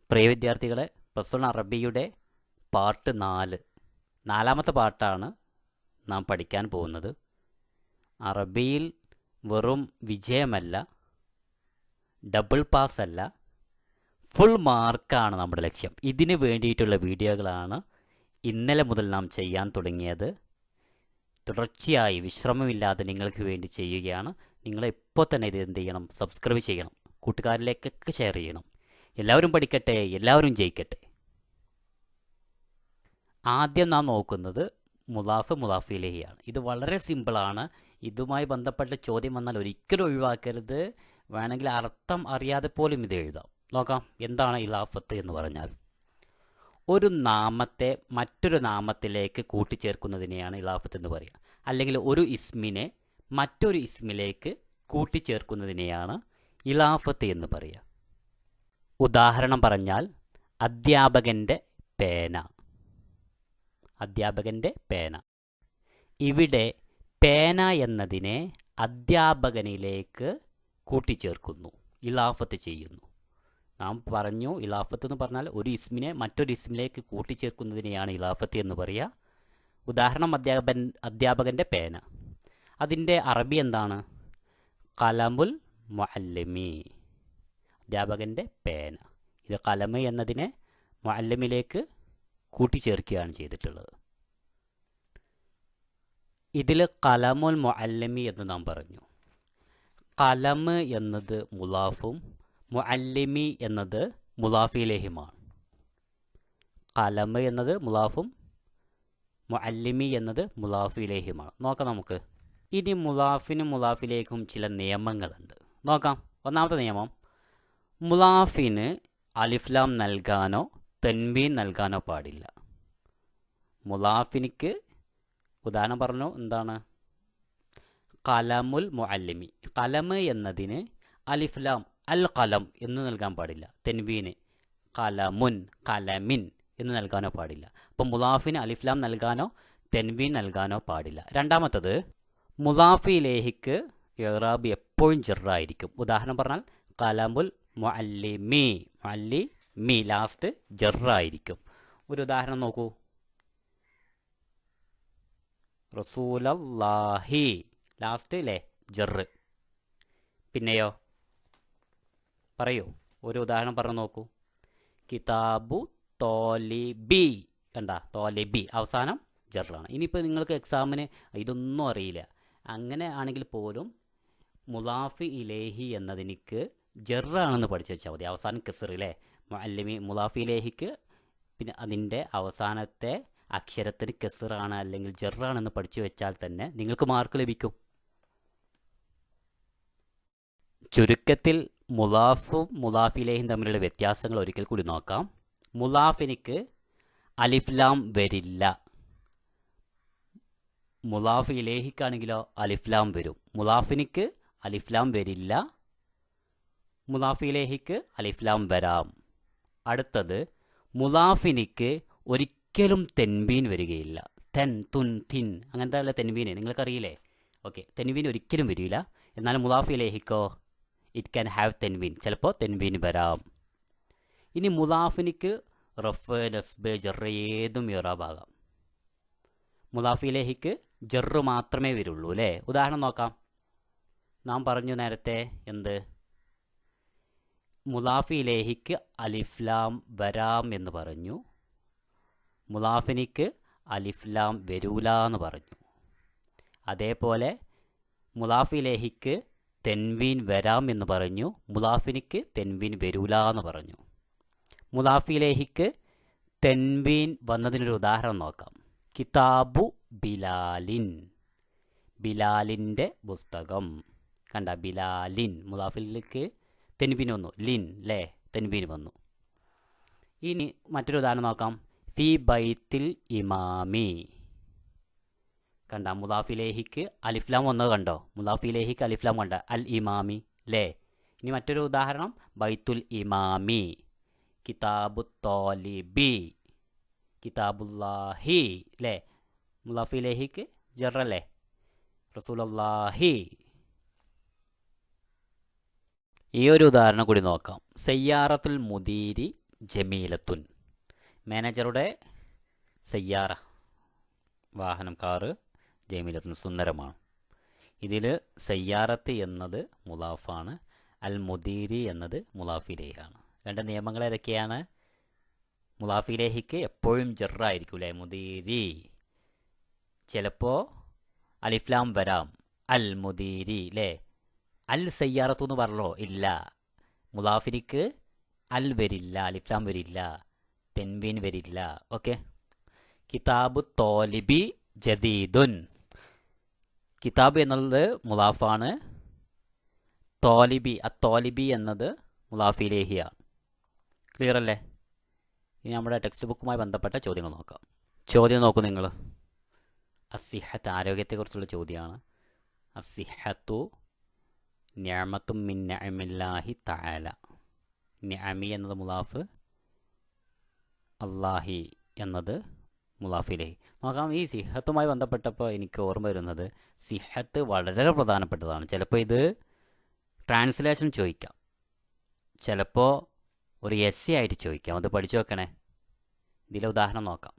പ്രിയ വിദ്യാർത്ഥികളെ, +1 അറബിയുടെ പാർട്ട് 4 നാലാമത്തെ പാർട്ടാണ് നാം പഠിക്കാൻ പോകുന്നത്. അറബിയിൽ വെറും വിജയമല്ല, ഡബിൾ പാസ് അല്ല, ഫുൾ മാർക്കാണ് നമ്മുടെ ലക്ഷ്യം. ഇതിന് വേണ്ടിയിട്ടുള്ള വീഡിയോകളാണ് ഇന്നലെ മുതൽ നാം ചെയ്യാൻ തുടങ്ങിയത്. തുടർച്ചയായി വിശ്രമമില്ലാതെ നിങ്ങൾക്ക് വേണ്ടി ചെയ്യുകയാണ്. നിങ്ങൾ ഇപ്പോൾ തന്നെ ഇത് എന്ത് ചെയ്യണം? സബ്സ്ക്രൈബ് ചെയ്യണം, കൂട്ടുകാരിലേക്കൊക്കെ ഷെയർ ചെയ്യണം. എല്ലാവരും പഠിക്കട്ടെ, എല്ലാവരും ജയിക്കട്ടെ. ആദ്യം നാം നോക്കുന്നത് മുലാഫ് മുലാഫ് ഇലൈഹിയാണ്. ഇത് വളരെ സിമ്പിളാണ്. ഇതുമായി ബന്ധപ്പെട്ട ചോദ്യം വന്നാൽ ഒരിക്കലും ഒഴിവാക്കരുത്. വേണമെങ്കിൽ അർത്ഥം അറിയാതെ പോലും ഇത് എഴുതാം. നോക്കാം, എന്താണ് ഇലാഫത്ത് എന്ന് പറഞ്ഞാൽ ഒരു നാമത്തെ മറ്റൊരു നാമത്തിലേക്ക് കൂട്ടിച്ചേർക്കുന്നതിനെയാണ് ഇലാഫത്ത് എന്ന് പറയുക. അല്ലെങ്കിൽ ഒരു ഇസ്മിനെ മറ്റൊരു ഇസ്മിലേക്ക് കൂട്ടിച്ചേർക്കുന്നതിനെയാണ് ഇലാഫത്ത് എന്ന് പറയുക. ഉദാഹരണം പറഞ്ഞാൽ അധ്യാപകൻ്റെ പേന. അധ്യാപകൻ്റെ പേന. ഇവിടെ പേന എന്നതിനെ അധ്യാപകനിലേക്ക് കൂട്ടിച്ചേർക്കുന്നു, ഇലാഫത്ത് ചെയ്യുന്നു. നാം പറഞ്ഞു, ഇലാഫത്ത് എന്ന് പറഞ്ഞാൽ ഒരു ഇസ്മിനെ മറ്റൊരു ഇസ്മിലേക്ക് കൂട്ടിച്ചേർക്കുന്നതിനെയാണ് ഇലാഫത്ത് എന്ന് പറയുക. ഉദാഹരണം അധ്യാപകൻ്റെ പേന. അതിൻ്റെ അറബി എന്താണ്? കലമുൽ മുഅല്ലിമി. അധ്യാപകൻ്റെ പേന. ഇത് കലമ് എന്നതിനെ മുഅല്ലിമിലേക്ക് കൂട്ടിച്ചേർക്കുകയാണ് ചെയ്തിട്ടുള്ളത്. ഇതിൽ കലമുൽ മുഅല്ലിമി എന്ന് നാം പറഞ്ഞു. കലമ് എന്നത് മുലാഫും മുഅല്ലിമി എന്നത് മുലാഫിലേഹിമാണ്. കലമ് എന്നത് മുലാഫും മുഅല്ലിമി എന്നത് മുലാഫിലേഹിമാണ്. നോക്കാം നമുക്ക്. ഇനി മുലാഫിനും മുലാഫിലേക്കും ചില നിയമങ്ങളുണ്ട്. നോക്കാം. ഒന്നാമത്തെ നിയമം, മുലാഫിന് അലിഫ്ലാം നൽകാനോ തൻവീൻ നൽകാനോ പാടില്ല. മുലാഫിനിക്ക് ഉദാഹരണം പറഞ്ഞു, എന്താണ്? കലമുൽ മുഅല്ലിമി. കലമ് എന്നതിന് അലിഫ്ലാം അൽ കലം എന്ന് നൽകാൻ പാടില്ല. തെൻവീന് കലമുൻ കലമിൻ എന്ന് നൽകാനോ പാടില്ല. അപ്പം മുലാഫിന് അലിഫ്ലാം നൽകാനോ തെൻവീൻ നൽകാനോ പാടില്ല. രണ്ടാമത്തത്, മുലാഫിലേഹിക്ക് ഇറാബ് എപ്പോഴും ജറായിരിക്കും. ഉദാഹരണം പറഞ്ഞാൽ കലമുൽ മുഅല്ലിമി. മുഅല്ലിമി ലാസ്റ്റ് ജറായിരിക്കും. ഒരു ഉദാഹരണം നോക്കൂ. റസൂലല്ലാഹി ലാസ്റ്റ് അല്ലേ ജറ്. പിന്നെയോ പറയൂ, ഒരു ഉദാഹരണം പറഞ്ഞു നോക്കൂ. കിതാബു തോലിബി. കണ്ട, തോലിബി അവസാനം ജറാണ്. ഇനിയിപ്പോൾ നിങ്ങൾക്ക് എക്സാമിന് ഇതൊന്നും അറിയില്ല, അങ്ങനെ ആണെങ്കിൽ പോലും മുലാഫി ഇലേഹി എന്നതിനിക്ക് ജറാണെന്ന് പഠിച്ചു വെച്ചാൽ മതി. അവസാനം കെസർ അല്ലേ, മുഅല്ലിമി. മുലാഫി ഇലേഹിക്ക് പിന്നെ അതിൻ്റെ അവസാനത്തെ അക്ഷരത്തിന് കെസറാണ് അല്ലെങ്കിൽ ജറാണെന്ന് പഠിച്ചു വെച്ചാൽ തന്നെ നിങ്ങൾക്ക് മാർക്ക് ലഭിക്കും. ചുരുക്കത്തിൽ മുലാഫും മുലാഫിലേഹിം തമ്മിലുള്ള വ്യത്യാസങ്ങൾ ഒരിക്കൽ കൂടി നോക്കാം. മുലാഫിനിക്ക് അലിഫ്ലാം വരില്ല. മുലാഫ് ഇലേഹിക്കാണെങ്കിലോ അലിഫ്ലാം വരും. മുലാഫിനിക്ക് അലിഫ്ലാം വരില്ല, മുലാഫിലേഹിക്ക് അലിഫ്ലാം വരാം. അടുത്തത്, മുലാഫിനിക്ക് ഒരിക്കലും തെൻവീൻ വരികയില്ല. തെൻ തുൻ തിൻ അങ്ങനത്തെ അല്ല തെൻവീന്, നിങ്ങൾക്കറിയില്ലേ? ഓക്കെ, തെൻവീൻ ഒരിക്കലും വരില്ല. എന്നാൽ മുലാഫിലേഹിക്കോ ഇറ്റ് ക്യാൻ ഹാവ് തെൻവീൻ, ചിലപ്പോൾ തെൻവീൻ വരാം. ഇനി മുലാഫിനിക്ക് റഫ് നസ്ബ് ജറ് ഏതും ഇറാബാകാം. മുലാഫിലേഹിക്ക് ജറ് മാത്രമേ വരുള്ളൂ അല്ലേ. ഉദാഹരണം നോക്കാം. നാം പറഞ്ഞു നേരത്തെ എന്ത്? മുലാഫിലേഹിക്ക് അലിഫ്ലാം വരാം എന്ന് പറഞ്ഞു, മുലാഫിനിക്ക് അലിഫ്ലാം വരൂല എന്ന് പറഞ്ഞു. അതേപോലെ മുലാഫിലേഹിക്ക് തെൻവീൻ വരാം എന്ന് പറഞ്ഞു, മുലാഫിനിക്ക് തെൻവീൻ വരൂല എന്ന് പറഞ്ഞു. മുലാഫിലേഹിക്ക് തെൻവീൻ വന്നതിനൊരു ഉദാഹരണം നോക്കാം. കിതാബു ബിലാലിൻ. ബിലാലിൻ്റെ പുസ്തകം. കണ്ട, ബിലാലിൻ. മുലാഫിലേക്ക് തെൻവീൻ വന്നു, ലിൻ അല്ലേ, തെൻവീൻ വന്നു. ഇനി മറ്റൊരു ഉദാഹരണം നോക്കാം. ഫി ബൈത്തിൽ ഇമാമി. കണ്ട, മുലാഫിലേഹിക്ക് അലിഫ്ലാം വന്നത് കണ്ടോ? മുലാഫിലേഹിക്ക് അലിഫ്ലാം കണ്ട, അൽ ഇമാമി അല്ലേ. ഇനി മറ്റൊരു ഉദാഹരണം, ബൈത്തുൽ ഇമാമി. കിതാബു തോലിബി. കിതാബുല്ലാഹി അല്ലേ, മുലാഫിലേഹിക്ക് ജറല്ലേ. റസൂലുള്ളാഹി. ഈ ഒരു ഉദാഹരണം കൂടി നോക്കാം. സയ്യാറത്തുൽ മുദീരി ജമീലത്തുൻ. മാനേജറുടെ സയ്യാറ വാഹനം കാറ് ജമീലത്തുൻ സുന്ദരമാണ്. ഇതിൽ സയ്യാറത്ത് എന്നത് മുലാഫാണ്, അൽ മുദീരി എന്നത് മുലാഫിലേഹാണ്. രണ്ട് നിയമങ്ങൾ ഏതൊക്കെയാണ്? മുലാഫിലേഹിക്ക് എപ്പോഴും ജറായിരിക്കും അല്ലേ, മുദീരി. ചിലപ്പോൾ അലിഫ്ലാം വരാം, അൽ മുദീരി അല്ലേ. അൽ സയ്യാറത്തു എന്ന് പറഞ്ഞോ? ഇല്ല. മുലാഫിലേക്ക് അൽ വരില്ല, അലിഫ്ലാം വരില്ല, തെൻവീൻ വരില്ല. ഓക്കെ. കിതാബു തോലിബി ജദീദുൻ. കിതാബ് എന്നുള്ളത് മുലാഫാണ്. തോലിബി, തോലിബി എന്നത് മുലാഫിലേഹിയാണ്. ക്ലിയർ അല്ലേ? ഇനി നമ്മുടെ ടെക്സ്റ്റ് ബുക്കുമായി ബന്ധപ്പെട്ട ചോദ്യങ്ങൾ നോക്കാം. ചോദ്യം നോക്കൂ നിങ്ങൾ. അസ്സിഹത്ത് ആരോഗ്യത്തെക്കുറിച്ചുള്ള ചോദ്യമാണ്. അസ്സിഹത്തു നിഅമത്തും മിൻ നിഅമില്ലാഹി തആല. നിഅമി എന്നത് മുലാഫ്, അല്ലാഹി എന്നത് മുലാഫിലേഹി. നോക്കാം. ഈ സിഹത്തുമായി ബന്ധപ്പെട്ടപ്പോൾ എനിക്ക് ഓർമ്മ വരുന്നത് സിഹത്ത് വളരെ പ്രധാനപ്പെട്ടതാണ്. ചിലപ്പോൾ ഇത് ട്രാൻസ്ലേഷൻ ചോദിക്കാം, ചിലപ്പോൾ ഒരു എസ് ആയിട്ട് ചോദിക്കാം. അത് പഠിച്ചു വെക്കണേ. ഇതിലെ ഉദാഹരണം നോക്കാം.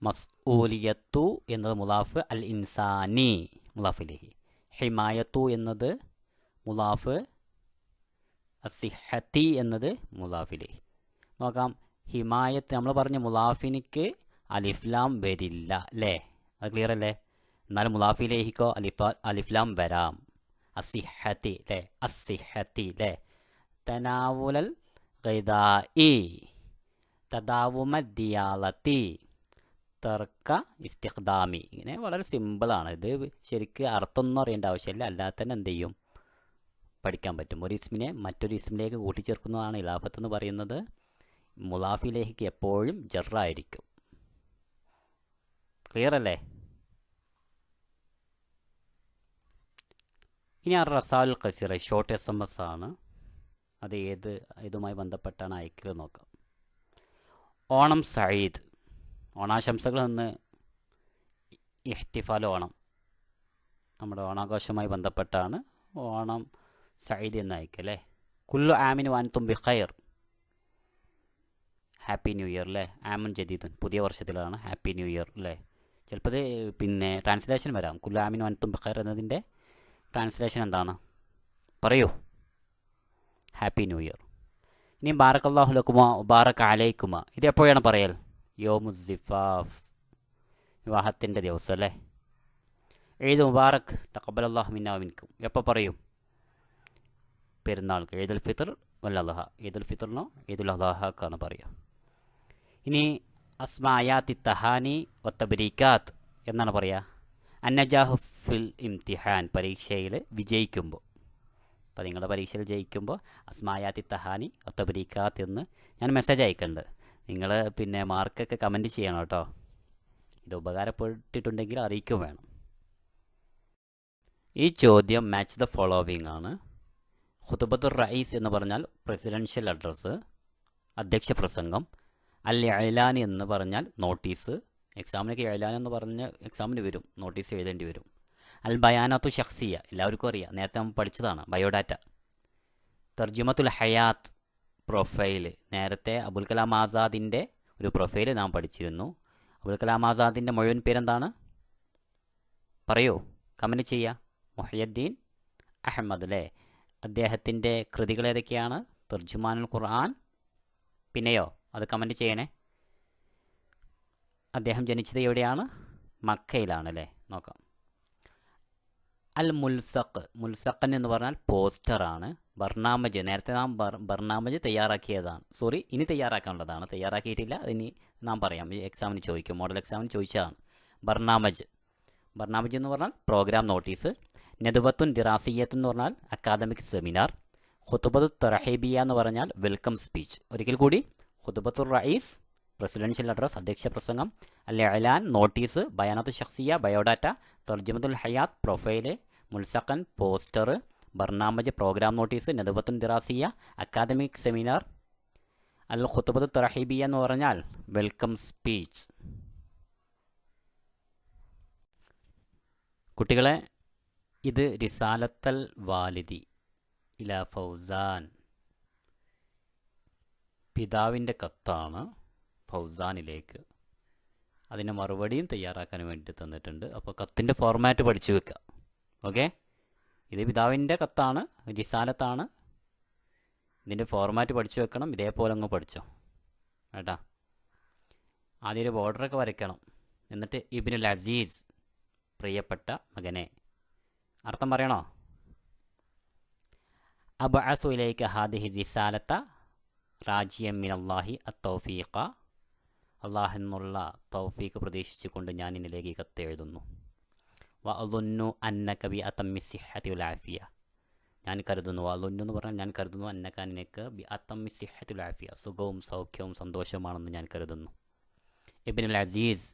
മസ്ഊലിയത്തു എന്നത് മുലാഫ്, അൽ ഇൻസാനി മുലാഫിലേഹി. ഹിമായത്തു എന്നത് മുലാഫ്, അസിഹത്തി എന്നത് മുലാഫിലേഹി. നോക്കാം. ഹിമായത്ത് നമ്മൾ പറഞ്ഞ മുലാഫിനിക്ക് അലിഫ്ലാം വരില്ല അല്ലേ? അത് ക്ലിയർ അല്ലേ? എന്നാൽ മുലാഫിലേഹിക്കോ അലിഫ്ലാം വരാം. അസിഹത്തി അല്ലേ, അസിഹത്തി അല്ലേ. തനാവുലൽ ഗിദാഇ, തദാവുമ ദിയാലത്തി, തർക്ക ഇസ്തിഖ്ദാമി. ഇങ്ങനെ വളരെ സിമ്പിളാണ്. ഇത് ശരിക്ക് അർത്ഥമൊന്നും അറിയേണ്ട ആവശ്യമില്ല, അല്ലാതെ തന്നെ എന്ത് ചെയ്യും, പഠിക്കാൻ പറ്റും. ഒരു ഇസ്മിനെ മറ്റൊരു ഇസ്മിലേക്ക് കൂട്ടിച്ചേർക്കുന്നതാണ് ഇലാഫത്ത് എന്ന് പറയുന്നത്. മുലാഫിലേഹിക്ക് എപ്പോഴും ജറായിരിക്കും. ക്ലിയർ അല്ലേ? ഇനി റസാൽ ഖസീറ ഷോർട്ട് SMS ആണ്. അത് ഇതുമായി ബന്ധപ്പെട്ടാണ് അയക്കൽ നോക്കാം. ഓണം സഈദ്. ഓണാശംസകൾ എന്ന് ഇഹ്തിഫാൽ ഓണം, നമ്മുടെ ഓണാഘോഷവുമായി ബന്ധപ്പെട്ടാണ് ഓണം സഈദ് എന്ന് അയക്കല്ലേ. കുല്ലു ആമിൻ വഅൻതും ബിഖൈർ. ഹാപ്പി ന്യൂ ഇയർ അല്ലേ. ആമുൻ ജദീദുൻ, പുതിയ വർഷത്തിലാണ് ഹാപ്പി ന്യൂ ഇയർ അല്ലേ. ചിലപ്പോൾ ഇത് പിന്നെ ട്രാൻസ്ലേഷൻ വരാം. കുല്ലു ആമിൻ വഅൻതും ബിഖൈർ എന്നതിൻ്റെ ട്രാൻസ്ലേഷൻ എന്താണ്? പറയൂ. Happy new year. ഇനി ബാറക്കല്ലാഹു ലക്കുമ ബാറക അലൈക്കുമ. ഇത് എപ്പോഴാണ് പറയൽ? യോമുസിഫാഫ്, വിവാഹത്തിൻ്റെ ദിവസം അല്ലേ. ഈദ് മുബാറക് തഖബ്ബലല്ലാഹു മിന്നാ വമിൻകും. എപ്പോൾ പറയും? പെരുന്നാൾക്ക്. ഈദുൽ ഫിത്ർ വൽ അദ്ഹ. ഈദുൽ ഫിത്റിനോ ഈദുൽ അദ്ഹാക്കാണ് പറയുക. ഇനി അസ്മായാത്തി തഹാനി വത്തബരീക്കാത്ത് എന്നാണ് പറയുക. അന്നജാഹു ഫിൽ ഇംതിഹാൻ, പരീക്ഷയിൽ വിജയിക്കുമ്പോൾ. അപ്പോൾ നിങ്ങളുടെ പരീക്ഷയിൽ ജയിക്കുമ്പോൾ അസ്മായാത്തി തഹാനി വത്തബരീക്കാത്ത് എന്ന് ഞാൻ മെസ്സേജ് അയക്കുന്നുണ്ട്. നിങ്ങൾ പിന്നെ മാർക്കൊക്കെ കമൻറ്റ് ചെയ്യണം കേട്ടോ. ഇത് ഉപകാരപ്പെട്ടിട്ടുണ്ടെങ്കിൽ അറിയിക്കും വേണം. ഈ ചോദ്യം മാച്ച് ദ ഫോളോവിങ് ആണ്. ഖുതുബത്തുർ റഈസ് എന്ന് പറഞ്ഞാൽ പ്രസിഡൻഷ്യൽ അഡ്രസ്സ്, അധ്യക്ഷ പ്രസംഗം. അൽ ഇഅ്ലാൻ എന്ന് പറഞ്ഞാൽ നോട്ടീസ്. എക്സാമിനൊക്കെ ഇഅ്ലാൻ എന്ന് പറഞ്ഞ് എക്സാമിന് വരും, നോട്ടീസ് എഴുതേണ്ടി വരും. അൽ ബയാനത്തു ഷഖ്സിയ, എല്ലാവർക്കും അറിയാം, നേരത്തെ നമ്മൾ പഠിച്ചതാണ്, ബയോഡാറ്റ. തർജുമത്തുൽ ഹയാത്ത്, പ്രൊഫൈൽ. നേരത്തെ അബുൽ കലാം ആസാദിൻ്റെ ഒരു പ്രൊഫൈൽ നാം പഠിച്ചിരുന്നു. അബുൽ കലാം ആസാദിൻ്റെ മുഴുവൻ പേരെന്താണ്? പറയൂ, കമൻറ്റ് ചെയ്യുക. മുഹയ്യദ്ദീൻ അഹമ്മദ് അല്ലേ. അദ്ദേഹത്തിൻ്റെ കൃതികൾ ഏതൊക്കെയാണ്? തർജുമാനുൽ ഖുർആൻ. പിന്നെയോ അത് കമൻറ്റ് ചെയ്യണേ. അദ്ദേഹം ജനിച്ചത് എവിടെയാണ്? മക്കയിലാണ് അല്ലേ. നോക്കാം. അൽ മുൽസഖ്, മുൽസഖൻ എന്ന് പറഞ്ഞാൽ പോസ്റ്ററാണ്. ബർനാമജ്, നേരത്തെ നാം ബർനാമജ് തയ്യാറാക്കിയതാണ്. സോറി, ഇനി തയ്യാറാക്കാനുള്ളതാണ്, തയ്യാറാക്കിയിട്ടില്ല. അതിനി നാം പറയാം, എക്സാമിന് ചോദിക്കും, മോഡൽ എക്സാമിന് ചോദിച്ചതാണ്. ബർനാമജ്, ബർനാമജ് എന്ന് പറഞ്ഞാൽ പ്രോഗ്രാം നോട്ടീസ്. നദുവത്തുൻ ദിറാസിയത്ത് എന്ന് പറഞ്ഞാൽ അക്കാദമിക് സെമിനാർ. ഖുതുബത്തു തർഹീബിയ എന്ന് പറഞ്ഞാൽ വെൽക്കം സ്പീച്ച്. ഒരിക്കൽ കൂടി, ഖുതുബത്തുർ റഈസ് പ്രസിഡൻഷ്യൽ അഡ്രസ്, അധ്യക്ഷ പ്രസംഗം. അൽ ഇഅ്ലാൻ നോട്ടീസ്. ബയാനത്തു ഷഖ്സിയ ബയോഡാറ്റ. തർജുമത്തുൽ ഹയാത്ത് പ്രൊഫൈല്. മുൽസഖൻ പോസ്റ്റർ. ബർനാമജ് പ്രോഗ്രാം നോട്ടീസ്. നദുവത്തുൻ ദിറാസിയ അക്കാദമിക് സെമിനാർ. അൽ ഖുതുബത്തു തർഹീബിയ എന്ന് പറഞ്ഞാൽ വെൽക്കം സ്പീച്ച്. കുട്ടികളെ, ഇത് റിസാലത്തൽ വാലിദി ഇലാ ഫൗസാൻ. പിതാവിൻ്റെ കത്താണ് ഫൗസാനിലേക്ക്. അതിൻ്റെ മറുപടിയും തയ്യാറാക്കാൻ വേണ്ടി തന്നിട്ടുണ്ട്. അപ്പോൾ കത്തിൻ്റെ ഫോർമാറ്റ് പഠിച്ചു വെക്കുക. ഓക്കെ, ഇത് പിതാവിൻ്റെ കത്താണ്, റിസാലത്താണ്. ഇതിൻ്റെ ഫോർമാറ്റ് പഠിച്ചു വെക്കണം. ഇതേപോലെ അങ്ങ് പഠിച്ചോ കേട്ടാ. ആദ്യം ഒരു ബോർഡറൊക്കെ വരയ്ക്കണം. എന്നിട്ട് ഇബ്നുൽ അസീസ്, പ്രിയപ്പെട്ട മകനെ. അർത്ഥം പറയണോ? അബ്അസു ഇലൈക ഹാദിഹി റിസാലത്ത റാജിയം മിനല്ലാഹി അത്തൗഫീഖ. അള്ളാഹു എന്നുള്ള തൗഫീഖ് പ്രതീക്ഷിച്ചുകൊണ്ട് ഞാൻ നിന്നിലേക്ക് ഈ കത്ത് എഴുതുന്നു. വഅളുന്നു അന്നക ബി അതമ്മി സിഹ്ഹതി വൽ ആഫിയ. ഞാൻ കരുതുന്നു, വഅളുന്നു എന്ന് പറഞ്ഞാൽ ഞാൻ കരുതുന്നു, അന്നക നിനക്ക് ബി അതമ്മി സിഹ്ഹതി വൽ ആഫിയ, സുഖവും സൗഖ്യവും സന്തോഷമാണെന്ന് ഞാൻ കരുതുന്നു. ഇബ്നുൽ അസീസ്,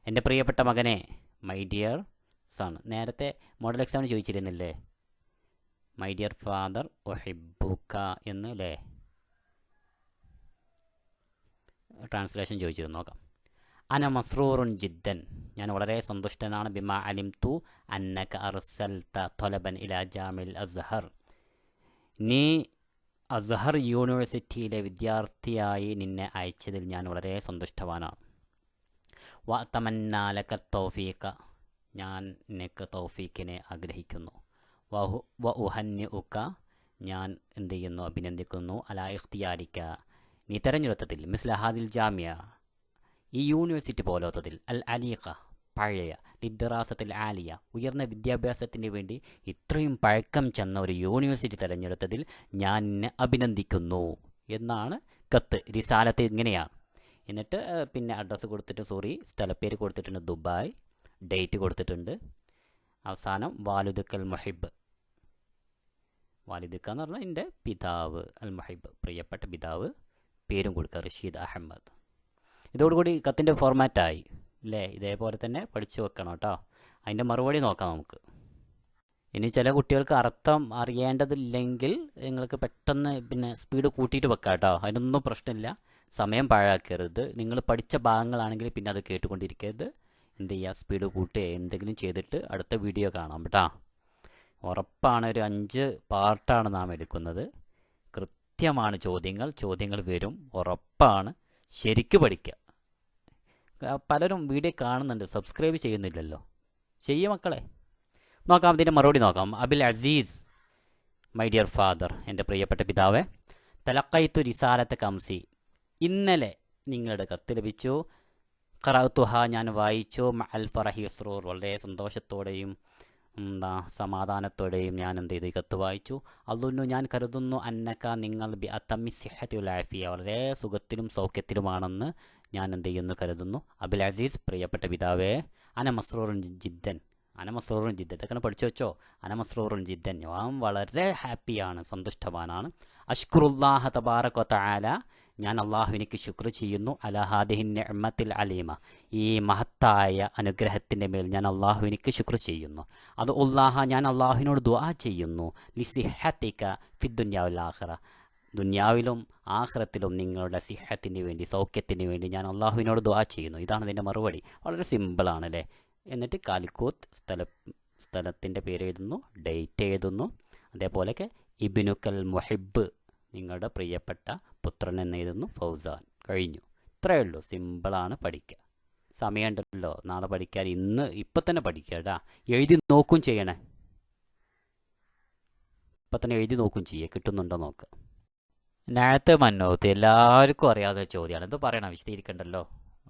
എൻ്റെ പ്രിയപ്പെട്ട മകനെ, മൈ ഡിയർ സൺ. നേരത്തെ മോഡൽ എക്സാമിന് ചോദിച്ചിരുന്നില്ലേ മൈ ഡിയർ ഫാദർ ഉഹിബ്ബുക എന്ന് അല്ലേ? ട്രാൻസ്ലേഷൻ ചോദിച്ചിരുന്നു, നോക്കാം. അന മസ്റൂറുൻ ജിദ്ദൻ, ഞാൻ വളരെ സന്തുഷ്ടനാണ്. ബിമാ അലിംതു അന്നക അർസൽത തൊലബൻ ഇലാ ജാമിൽ അസ്ഹർ, നീ അസ്ഹർ യൂണിവേഴ്സിറ്റിയിലെ വിദ്യാർത്ഥിയായി നിന്നെ അയച്ചതിൽ ഞാൻ വളരെ സന്തുഷ്ടവാനാണ്. വ തമന്നാലക തൗഫീഖ, ഞാൻ നിനക്ക് തൗഫീഖിനെ ആഗ്രഹിക്കുന്നു. വ ഉഹന്നിഉക, ഞാൻ എന്ത് ചെയ്യുന്നു, അഭിനന്ദിക്കുന്നു. അലാ ഇഖ്തിയാരിക, നീ തെരഞ്ഞെടുത്തതിൽ. മിസ്ല ഹാദിൽ ജാമിയ, ഈ യൂണിവേഴ്സിറ്റി പോലത്തതിൽ. അൽ അലീഖ, പഴയ. ലിദ്റാസത്തിൽ ആലിയ, ഉയർന്ന വിദ്യാഭ്യാസത്തിന് വേണ്ടി ഇത്രയും പഴക്കം ചെന്ന ഒരു യൂണിവേഴ്സിറ്റി തിരഞ്ഞെടുത്തതിൽ ഞാൻ നിന്നെ അഭിനന്ദിക്കുന്നു എന്നാണ് കത്ത്. റിസാലത്ത് ഇങ്ങനെയാണ്. എന്നിട്ട് പിന്നെ അഡ്രസ്സ് കൊടുത്തിട്ട്, സ്ഥലപ്പേര് കൊടുത്തിട്ടുണ്ട് ദുബായ്, ഡേറ്റ് കൊടുത്തിട്ടുണ്ട്. അവസാനം വാലിദുക്കൽ മുഹിബ്, വാലിദുക്ക എന്ന് പറഞ്ഞാൽ എൻ്റെ പിതാവ്, അൽ മുഹിബ്, പ്രിയപ്പെട്ട പിതാവ്. പേരും കൊടുക്കുക, റഷീദ് അഹമ്മദ്. ഇതോടുകൂടി കത്തിൻ്റെ ഫോർമാറ്റായി അല്ലേ? ഇതേപോലെ തന്നെ പഠിച്ചു വെക്കണം കേട്ടോ. അതിൻ്റെ മറുപടി നോക്കാം നമുക്ക്. ഇനി ചില കുട്ടികൾക്ക് അർത്ഥം അറിയേണ്ടതില്ലെങ്കിൽ നിങ്ങൾക്ക് പെട്ടെന്ന് പിന്നെ സ്പീഡ് കൂട്ടിയിട്ട് വെക്കാം കേട്ടോ. അതിനൊന്നും പ്രശ്നമില്ല. സമയം പാഴാക്കരുത്. നിങ്ങൾ പഠിച്ച ഭാഗങ്ങളാണെങ്കിൽ പിന്നെ അത് കേട്ടുകൊണ്ടിരിക്കരുത്. എന്ത് ചെയ്യുക, സ്പീഡ് കൂട്ടുക, എന്തെങ്കിലും ചെയ്തിട്ട് അടുത്ത വീഡിയോ കാണാം കേട്ടോ. ഉറപ്പാണ്, ഒരു 5 പാർട്ടാണ് നാം എടുക്കുന്നത്. കൃത്യമാണ് ചോദ്യങ്ങൾ വരും, ഉറപ്പാണ്. ശരിക്കും പഠിക്കുക. പലരും വീഡിയോ കാണുന്നുണ്ട്, സബ്സ്ക്രൈബ് ചെയ്യുന്നില്ലല്ലോ. ചെയ്യ മക്കളെ. നോക്കാം, ഇതിൻ്റെ മറുപടി നോക്കാം. അബിൽ അസീസ്, മൈ ഡിയർ ഫാദർ, എൻ്റെ പ്രിയപ്പെട്ട പിതാവേ. തലക്കൈത്തു റിസാലത്തെ കംസി, ഇന്നലെ നിങ്ങളുടെ കത്ത് ലഭിച്ചു. ഖറഅതുഹ, ഞാൻ വായിച്ചു. മഅൽ ഫറഹി വസ്റൂർ, വളരെ സന്തോഷത്തോടെയും സമാധാനത്തോടെയും ഞാൻ എന്ത് ചെയ്തു, ഈ കത്ത് വായിച്ചു. അള്ളു, ഞാൻ കരുതുന്നു, അന്നക നിങ്ങൾ ബി അതമ്മി സിഹ്ഹതി വൽ ആഫിയ, വളരെ സുഖത്തിലും സൗഖ്യത്തിലുമാണെന്ന് ഞാൻ എന്ത് ചെയ്യുന്നു, കരുതുന്നു. അബുൽ അസീസ്, പ്രിയപ്പെട്ട പിതാവേ. അന മസ്റൂറുൻ ജിദ്ദൻ, അനമസ്രൂറുൻ ജിദ്ദൻ, ഇതൊക്കെ പഠിച്ചു വെച്ചോ. അനമസ്രൂറുൻ ജിദ്ദൻ, ഞാൻ വളരെ ഹാപ്പിയാണ്, സന്തുഷ്ടവാനാണ്. അഷ്കുറുല്ലാഹ തബാറക വതആല, ഞാൻ അള്ളാഹുവിനിക്ക് ശുക്ർ ചെയ്യുന്നു. അലാ ഹാദിഹിൻ നിഅമത്തിൽ അലീമ, ഈ മഹത്തായ അനുഗ്രഹത്തിൻ്റെ മേൽ ഞാൻ അള്ളാഹുവിനിക്ക് ശുക്ർ ചെയ്യുന്നു. അത് ഉല്ലാഹ, ഞാൻ അള്ളാഹുവിനോട് ദുആ ചെയ്യുന്നു. ലിസിഹത്തിക ഫിദ്ദുനിയ വൽ ആഖിറ, ദുനിയാവിലും ആഖിറത്തിലും നിങ്ങളുടെ സിഹത്തിന് വേണ്ടി, സൗഖ്യത്തിന് വേണ്ടി ഞാൻ അള്ളാഹുവിനോട് ദുആ ചെയ്യുന്നു. ഇതാണ് ഇതിൻ്റെ മറുപടി. വളരെ സിമ്പിളാണ് അല്ലേ? എന്നിട്ട് കാലിക്കോത്ത് സ്ഥലത്തിൻ്റെ പേര് എഴുതുന്നു, ഡേറ്റ് എഴുതുന്നു. അതേപോലെയൊക്കെ ഇബ്നുക്കൽ മുഹിബ്, നിങ്ങളുടെ പ്രിയപ്പെട്ട പുത്രൻ എന്ന് എഴുതുന്നു. ഫൗസാൻ. കഴിഞ്ഞു. ഇത്രയേ ഉള്ളൂ. സിമ്പിളാണ്, പഠിക്കുക. സമയമുണ്ടല്ലോ, നാളെ പഠിക്കാൻ. ഇപ്പം തന്നെ പഠിക്കുക കേട്ടാ. എഴുതി നോക്കും ചെയ്യണേ. ഇപ്പം തന്നെ എഴുതി നോക്കും ചെയ്യേ, കിട്ടുന്നുണ്ടോ നോക്കുക. നാഴത്ത് മന്നൂത്ത് എല്ലാവർക്കും അറിയാവുന്ന ചോദ്യമാണ്. എന്തോ പറയണം, വിശദീകരിക്കണ്ടല്ലോ,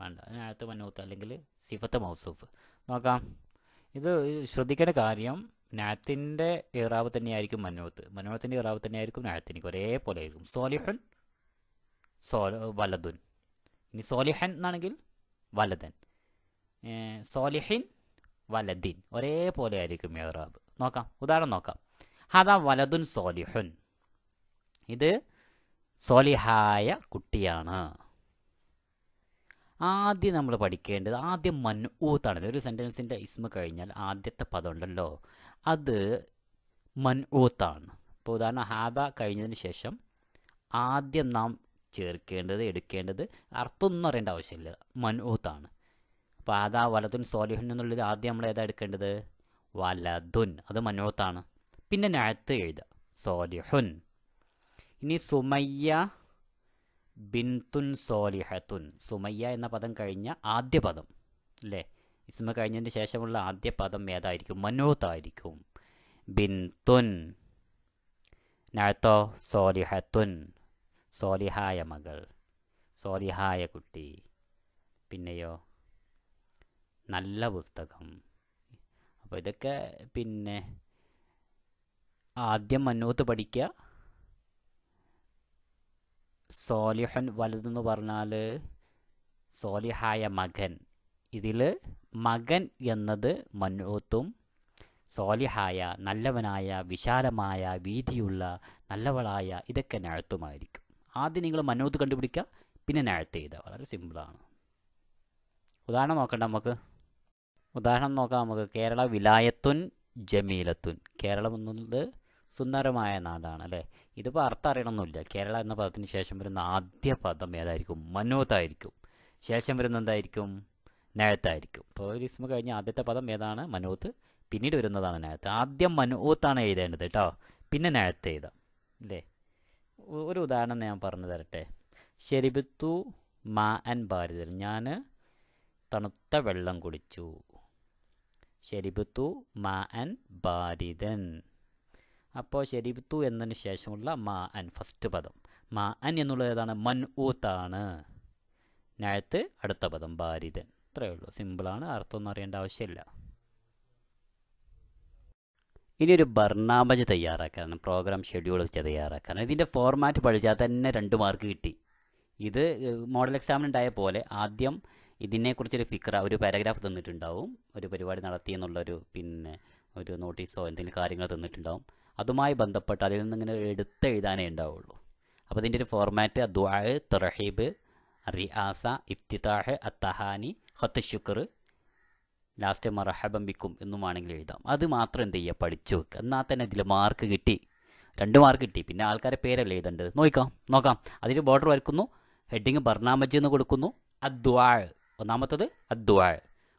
വേണ്ട. നാഴത്ത് മന്നൂത്ത് അല്ലെങ്കിൽ സിഫത്ത് മൗസൂഫ് നോക്കാം. ഇത് ശ്രദ്ധിക്കേണ്ട കാര്യം, നാഴത്തിൻ്റെ ഇറാബ് തന്നെയായിരിക്കും മന്നൂത്ത്, മന്നൂത്തിൻ്റെ ഇറാബ് തന്നെയായിരിക്കും നാഴത്തിനിക്ക്, ഒരേപോലെ ആയിരിക്കും. സോലിഹൻ വലതുൻ. ഇനി സോലിഹൻ എന്നാണെങ്കിൽ വലതൻ, സോലിഹിൻ വലദിൻ, ഒരേപോലെ ആയിരിക്കും ഇറാബ്. നോക്കാം, ഉദാഹരണം നോക്കാം. ഹദാ വലതുൻ സോലിഹുൻ, ഇത് സോലിഹായ കുട്ടിയാണ്. ആദ്യം നമ്മൾ പഠിക്കേണ്ടത്, ആദ്യം മൻഊത്താണ്. ഒരു സെൻറ്റൻസിൻ്റെ ഇസ്മ കഴിഞ്ഞാൽ ആദ്യത്തെ പദം ഉണ്ടല്ലോ, അത് മൻഊത്താണ്. ഇപ്പോൾ ഉദാഹരണം ഹാദ കഴിഞ്ഞതിന് ശേഷം ആദ്യം നാം എടുക്കേണ്ടത് അർത്ഥമൊന്നും അറിയേണ്ട ആവശ്യമില്ല, മൻഊത്താണ്. അപ്പോൾ ഹാദ വലതുൻ സോലിഹുൻ എന്നുള്ളത് ആദ്യം നമ്മൾ ഏതാ എടുക്കേണ്ടത്? വലതുൻ, അത് മൻഊത്താണ്. പിന്നെ നഅത്ത് എഴുതുക, സോലിഹുൻ. ഇനി സുമയ്യ ബിൻതുൻ സോലിഹത്തുൻ. സുമയ്യ എന്ന പദം കഴിഞ്ഞ ആദ്യ പദം അല്ലേ, ഇസ്മ കഴിഞ്ഞതിന് ശേഷമുള്ള ആദ്യ പദം ഏതായിരിക്കും? മനൂത്തായിരിക്കും. ബിൻതുൻ. നഅത്തോ സോലിഹത്തുൻ, സോലിഹായ മകൾ, സോലിഹായ കുട്ടി. പിന്നെയോ നല്ല പുസ്തകം. അപ്പോൾ ഇതൊക്കെ പിന്നെ ആദ്യം മനൂത്ത് പഠിക്കുക. സോലിഹൻ വലുതെന്ന് പറഞ്ഞാൽ സോലിഹായ മകൻ. ഇതിൽ മകൻ എന്നത് മനൂത്തും സോലിഹായ നല്ലവനായ വിശാലമായ വീതിയുള്ള നല്ലവളായ ഇതൊക്കെ നഅത്തുമായിരിക്കും. ആദ്യം നിങ്ങൾ മനൂത്ത് കണ്ടുപിടിക്കുക, പിന്നെ നഅത്ത് ചെയ്താൽ വളരെ സിമ്പിളാണ്. ഉദാഹരണം നോക്കണ്ട നമുക്ക്. ഉദാഹരണം നോക്കാം നമുക്ക്. കേരള വിലായത്തുൻ ജമീലത്തുൻ. കേരളം എന്നുള്ളത് സുന്ദരമായ നാടാണ് അല്ലേ. ഇതിപ്പോൾ അർത്ഥം അറിയണമെന്നില്ല. കേരള എന്ന പദത്തിന് ശേഷം വരുന്ന ആദ്യ പദം ഏതായിരിക്കും? മനൂത്തായിരിക്കും. ശേഷം വരുന്ന എന്തായിരിക്കും? നഅത്തായിരിക്കും. ഇപ്പോൾ ഒരു ഇസ്മ കഴിഞ്ഞ ആദ്യത്തെ പദം ഏതാണ്? മനൂത്ത്. പിന്നീട് വരുന്നതാണ് നഅത്ത്. ആദ്യം മനൂത്താണ് എഴുതേണ്ടത് കേട്ടോ, പിന്നെ നഅത്ത് എഴുതാം അല്ലേ. ഒരു ഉദാഹരണം ഞാൻ പറഞ്ഞു തരട്ടെ. ശരിബത്തു മാ അൻ ബാരിദൻ. ഞാൻ തണുത്ത വെള്ളം കുടിച്ചു. ശരിബത്തു മാ അൻ ബാരിദൻ. അപ്പോൾ ശരിബത്തു എന്നതിന് ശേഷമുള്ള മാ അൻ ഫസ്റ്റ് പദം. മാ അൻ എന്നുള്ളത് ഏതാണ്? മനൂത്താണ്. നഅത്ത് അടുത്ത പദം ബാരിദൻ. ഇത്രയേ ഉള്ളൂ, സിമ്പിളാണ്. അർത്ഥമൊന്നും അറിയേണ്ട ആവശ്യമില്ല. ഇനി ഒരു ബർനാമജ് തയ്യാറാക്കാനാണ്, പ്രോഗ്രാം ഷെഡ്യൂൾ തയ്യാറാക്കാനാണ്. ഇതിൻ്റെ ഫോർമാറ്റ് പഠിച്ചാൽ തന്നെ 2 മാർക്ക് കിട്ടി. ഇത് മോഡൽ എക്സാമിനുണ്ടായ പോലെ ആദ്യം ഇതിനെക്കുറിച്ചൊരു ഫിക്ര, ഒരു പാരഗ്രാഫ് തന്നിട്ടുണ്ടാവും. ഒരു പരിപാടി നടത്തിയെന്നുള്ളൊരു പിന്നെ ഒരു നോട്ടീസോ എന്തെങ്കിലും കാര്യങ്ങൾ തന്നിട്ടുണ്ടാവും. അതുമായി ബന്ധപ്പെട്ട് അതിൽ നിന്ന് ഇങ്ങനെ എടുത്തെഴുതാനേ ഉണ്ടാവുള്ളൂ. അപ്പോൾ ഇതിൻ്റെ ഒരു ഫോർമാറ്റ് ദുആ, തർഹീബ്, റിയാസ, ഇഫ്തിതാഹ്, അത്തഹാനി, ഖത്ത് ശുക്ർ, ലാസ്റ്റ് മർഹബൻ ബിക്കും എന്നുമാണെങ്കിൽ എഴുതാം. അത് മാത്രം എന്ത് ചെയ്യുക? പഠിച്ചു വെക്കുക. എന്നാൽ തന്നെ ഇതിൽ മാർക്ക് കിട്ടി, 2 മാർക്ക് കിട്ടി. പിന്നെ ആൾക്കാരെ പേരല്ലേ എഴുതേണ്ടത്. നോക്കാം. അതിൽ ബോർഡർ വരക്കുന്നു, ഹെഡിങ് ബർനാമജ് എന്ന് കൊടുക്കുന്നു. അദ്ദുആ, ഒന്നാമത്തത് അദ്ദുആ.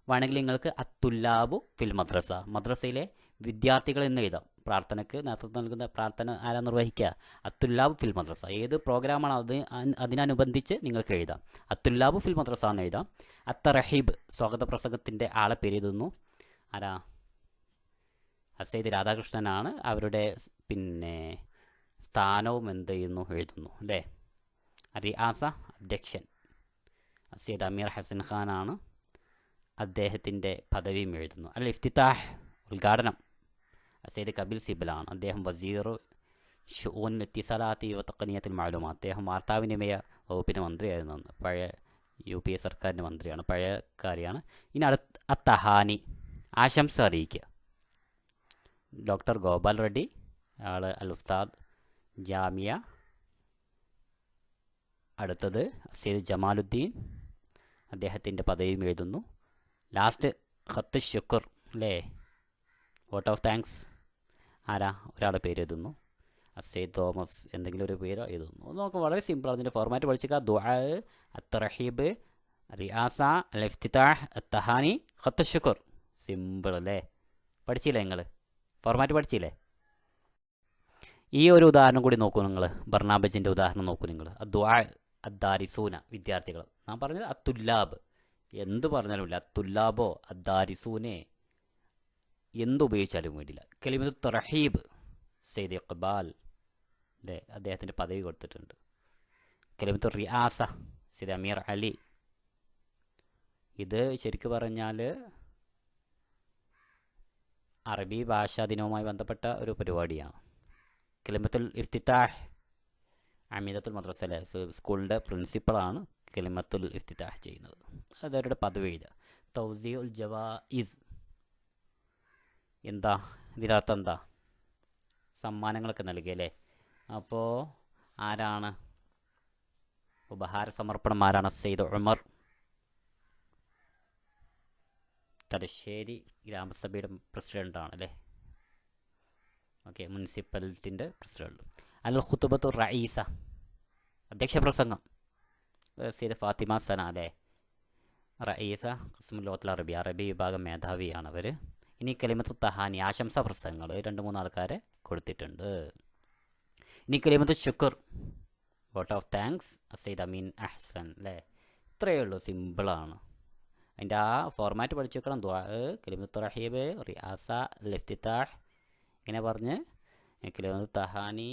വേണമെങ്കിൽ നിങ്ങൾക്ക് അത്തുല്ലാബു ഫിൽ മദ്രസ, മദ്രസയിലെ വിദ്യാർത്ഥികൾ എന്ന് എഴുതാം. പ്രാർത്ഥനയ്ക്ക് നേതൃത്വം നൽകുന്ന പ്രാർത്ഥന ആരാ നിർവഹിക്കുക? അത്തുല്ലാബു ഫിൽ മദ്രസ. ഏത് പ്രോഗ്രാമാണ് അത് അതിനനുബന്ധിച്ച് നിങ്ങൾക്ക് എഴുതാം. അത്തുല്ലാബു ഫിൽ മദ്രസ എന്ന് എഴുതാം. അത്തറഹീബ്, സ്വാഗത പ്രസംഗത്തിൻ്റെ ആളെ പേര് എഴുതുന്നു. ആരാ? അസൈദ് രാധാകൃഷ്ണനാണ്. അവരുടെ പിന്നെ സ്ഥാനവും എന്ത് ചെയ്യുന്നു? എഴുതുന്നു അല്ലേ. റിയാസ, അധ്യക്ഷൻ സയ്യിദ് അമീർ ഹസൻ ഖാനാണ്. അദ്ദേഹത്തിൻ്റെ പദവിയും എഴുതുന്നു. അൽ ഇഫ്തിതാഹ്, ഉദ്ഘാടനം സയ്യിദ് കപിൽ സിബലാണ്. അദ്ദേഹം വസീർ ഷുഊൻ ഇത്തിസാലാത്തി വ തഖ്നിയത്തുൽ മഅലൂമാത്ത്. അദ്ദേഹം വാർത്താവിനിമയ വകുപ്പിൻ്റെ മന്ത്രിയായിരുന്നു. പഴയ UPA സർക്കാരിൻ്റെ മന്ത്രിയാണ്, പഴയ കാര്യമാണ്. ഇനി അത്തഹാനി, ആശംസ അറിയിക്കുക. ഡോക്ടർ ഗോപാൽ റെഡ്ഡി, ആൾ അൽ ഉസ്താദ് ജാമിയ. അടുത്തത് സയ്യിദ് ജമാലുദ്ദീൻ, അദ്ദേഹത്തിൻ്റെ പദവിയും എഴുതുന്നു. ലാസ്റ്റ് ഖത്ത് ശുക്ർ അല്ലേ, വോട്ട് ഓഫ് താങ്ക്സ്. ആരാ? ഒരാളുടെ പേര് എഴുതുന്നു. സയ്യിദ് തോമസ് എന്തെങ്കിലും ഒരു പേര് എഴുതുന്നു. നോക്കുക, വളരെ സിമ്പിളാണ്. അതിൻ്റെ ഫോർമാറ്റ് പഠിച്ചേക്കുക. ദുആ, അത്തറഹീബ്, റിയാസ, അൽ ഇഫ്തിതാഹ്, അത്തഹാനി, ഖത്ത് ശുക്ർ. സിമ്പിൾ അല്ലേ? പഠിച്ചില്ലേ നിങ്ങൾ? ഫോർമാറ്റ് പഠിച്ചില്ലേ? ഈ ഒരു ഉദാഹരണം കൂടി നോക്കൂ നിങ്ങൾ. ബർനാബജിൻ്റെ ഉദാഹരണം നോക്കൂ നിങ്ങൾ. ദുആ, അദ്ദാരിസൂന, വിദ്യാർത്ഥികൾ. ഞാൻ പറഞ്ഞത് അത്തുല്ലാബ്, എന്ത് പറഞ്ഞാലും ഇല്ല. അത്തുല്ലാബോ അദ്ദാരിസൂനെ എന്തുപയോഗിച്ചാലും വേണ്ടില്ല. കലിമത്ത് തർഹീബ്, സയ്യിദ് ഇഖ്ബാൽ അല്ലേ, അദ്ദേഹത്തിൻ്റെ പദവി കൊടുത്തിട്ടുണ്ട്. കലിമത്ത് റിയാസ, സയ്യിദ് അമീർ അലി. ഇത് ശരിക്കും പറഞ്ഞാൽ അറബി ഭാഷാ ദിനവുമായി ബന്ധപ്പെട്ട ഒരു പരിപാടിയാണ്. കലിമത്തുൽ ഇഫ്തിതാഹ്, അമീദത്തുൽ മദ്രസയിലെ സ്കൂളിൻ്റെ പ്രിൻസിപ്പളാണ് കലിമത്തുൽ ഇഫ്തിതാഹ് ചെയ്യുന്നത്. അതവരുടെ പദവി എഴുതുക. തൗസിഉൽ ജവായിസ്, എന്താ ഇതിനർത്ഥം? എന്താ? സമ്മാനങ്ങളൊക്കെ നൽകിയല്ലേ. അപ്പോൾ ആരാണ് ഉപഹാര സമർപ്പണം? ആരാണ്? സയ്യിദ് ഉമർ, തലശ്ശേരി ഗ്രാമസഭയുടെ പ്രസിഡൻ്റാണ് അല്ലേ. Okay, മുനിസിപ്പാലിറ്റിൻ്റെ president. അൽ ഖുതുബത്തു റഈസ, അധ്യക്ഷ പ്രസംഗം സയ്യിദ് ഫാത്തിമ സന അല്ലേ. റഈസ ഖിസ്മുൽ ലോത്തുൽ അറബി, അറബി വിഭാഗം മേധാവിയാണ് അവർ. ഇനി കലിമത്തു തഹാനി, ആശംസാ പ്രസംഗങ്ങൾ 2-3 ആൾക്കാരെ കൊടുത്തിട്ടുണ്ട്. ഇനി കലിമത്തു ശുക്ർ, വോട്ട് ഓഫ് താങ്ക്സ് അസൈദ് അമീൻ അഹ്സൻ അല്ലേ. ഇത്രയേ ഉള്ളൂ, സിമ്പിളാണ്. അതിൻ്റെ ആ ഫോർമാറ്റ് പഠിച്ചു വെക്കണം. ദുആ, കലിമത്ത് റഹീബ്, റിയാസ, ഇഫ്തിതാഹ്, ഇങ്ങനെ പറഞ്ഞ് കലിമത്ത് തഹാനി,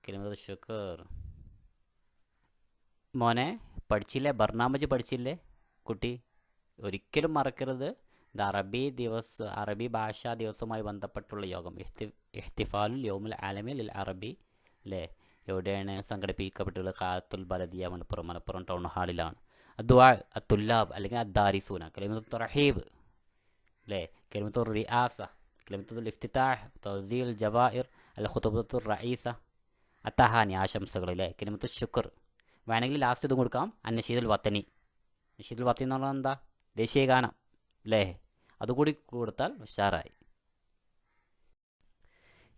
കലിമത്ത് ശുക്ർ. മോനെ പഠിച്ചില്ലേ? ബർനാമജ് പഠിച്ചില്ലേ കുട്ടി? ഒരിക്കലും മറക്കരുത്. ഇത് അറബി ഭാഷാ ദിവസവുമായി ബന്ധപ്പെട്ടുള്ള യോഗം. ഇഹ്തിഫാലുൽ യൗമുൽ ആലമി ലിൽ അറബി അല്ലേ. എവിടെയാണ് സംഘടിപ്പിക്കപ്പെട്ടുള്ളത്? ഖാത്തുൽ ബലദിയ, മലപ്പുറം ടൗൺ ഹാളിലാണ്. അദ്ദുആ, അത്തുല്ലാബ് അല്ലെങ്കിൽ അദ്ദാരിസൂന, കലിമത്തുർ റഹീബ് അല്ലേ, കലിമത്തുർ റിയാസ, കലിമത്തുൽ ഇഫ്തിതാഹ്, തൗസീൽ ജവാഇർ, അൽ ഖുതുബത്തുർ റഈസ, അത്തഹാനി ആശംസകൾ അല്ലേ, കലിമത്തു ശുക്ർ. വേണമെങ്കിൽ ലാസ്റ്റ് ഇതും കൊടുക്കാം, അന്നഷീദുൽ വത്തനി. നഷീദുൽ വത്തനി എന്ന് പറഞ്ഞാൽ എന്താ? ദേശീയ ഗാനം അല്ലേ. അതുകൂടി കൊടുത്താൽ ഉഷാറായി.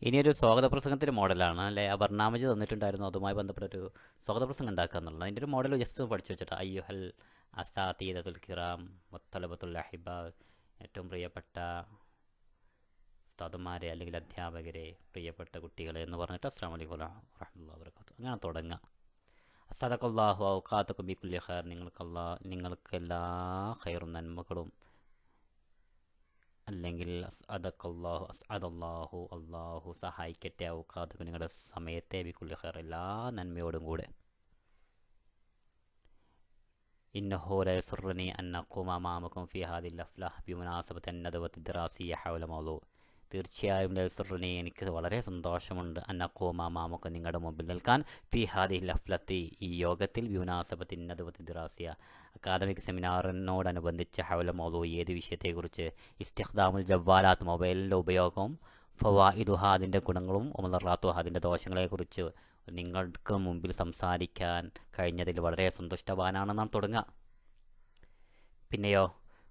ഇനിയൊരു സ്വാഗത പ്രസംഗത്തിൻ്റെ മോഡലാണ് അല്ലേ. ആ ബർനാമജ് തന്നിട്ടുണ്ടായിരുന്നു, അതുമായി ബന്ധപ്പെട്ടൊരു സ്വാഗത പ്രസംഗം ഉണ്ടാക്കുക എന്നുള്ളത്. അതിൻ്റെ ഒരു മോഡൽ ജസ്റ്റ് പഠിച്ചു വെച്ചിട്ട്, അയ്യുഹൽ അസാതീദത്തുൽ കിറാം വത്തലബത്തുൽ അഹിബ, ഏറ്റവും പ്രിയപ്പെട്ട ഉസ്താദുമാരെ അല്ലെങ്കിൽ അധ്യാപകരെ, പ്രിയപ്പെട്ട കുട്ടികളെ എന്ന് പറഞ്ഞിട്ട് അസ്സലാമു അലൈക്കും വറഹ്മത്തുള്ളാഹി വബറകാതുഹു അങ്ങനെ തുടങ്ങാം. അസ്സദഖല്ലാഹു ഔഖാതകും ബികുല്ലി ഖൈർ, നിങ്ങൾക്ക് എല്ലാ ഖൈറും നന്മകളും, അല്ലെങ്കിൽ അസ്അദല്ലാഹു അള്ളാഹു സഹായിക്കട്ടെ, ഔഖാതകും നിങ്ങളുടെ സമയത്തെ, ബികുല്ലി ഖൈർ എല്ലാ നന്മയോടും കൂടെ. ഇന്നഹു ലയസുറുനി അൻ അഖൂമ അമാമകും ഫി ഹാദിൽ അഫ്ലഹ് ബിമുനാസബത്തി അന്നദവത്തി ദിറാസിയ്യ ഹൗല മൗളൂ. തീർച്ചയായും ലയസുറുനി, എനിക്ക് വളരെ സന്തോഷമുണ്ട്, അൻ അഖൂമ അമാമകും നിങ്ങളുടെ മുമ്പിൽ നിൽക്കാൻ, ഫി ഹാദിൽ അഫ്ലത്തി ഈ യോഗത്തിൽ, ബിമുനാസബത്തി അന്നദവത്തി ദിറാസിയ അക്കാദമിക് സെമിനാറിനോടനുബന്ധിച്ച്, ഹൗല മൗളൂ ഏത് വിഷയത്തെക്കുറിച്ച്, ഇസ്തിഖ്ദാമുൽ ജവ്വാലാത്ത് മൊബൈലിൻ്റെ ഉപയോഗവും, ഫവായിദുഹ അതിൻ്റെ ഗുണങ്ങളും, ഉമലറാത്തുഹ അതിൻ്റെ ദോഷങ്ങളെക്കുറിച്ച് നിങ്ങൾക്ക് മുമ്പിൽ സംസാരിക്കാൻ കഴിഞ്ഞതിൽ വളരെ സന്തുഷ്ടവാനാണെന്നാണ് തുടങ്ങുക. പിന്നെയോ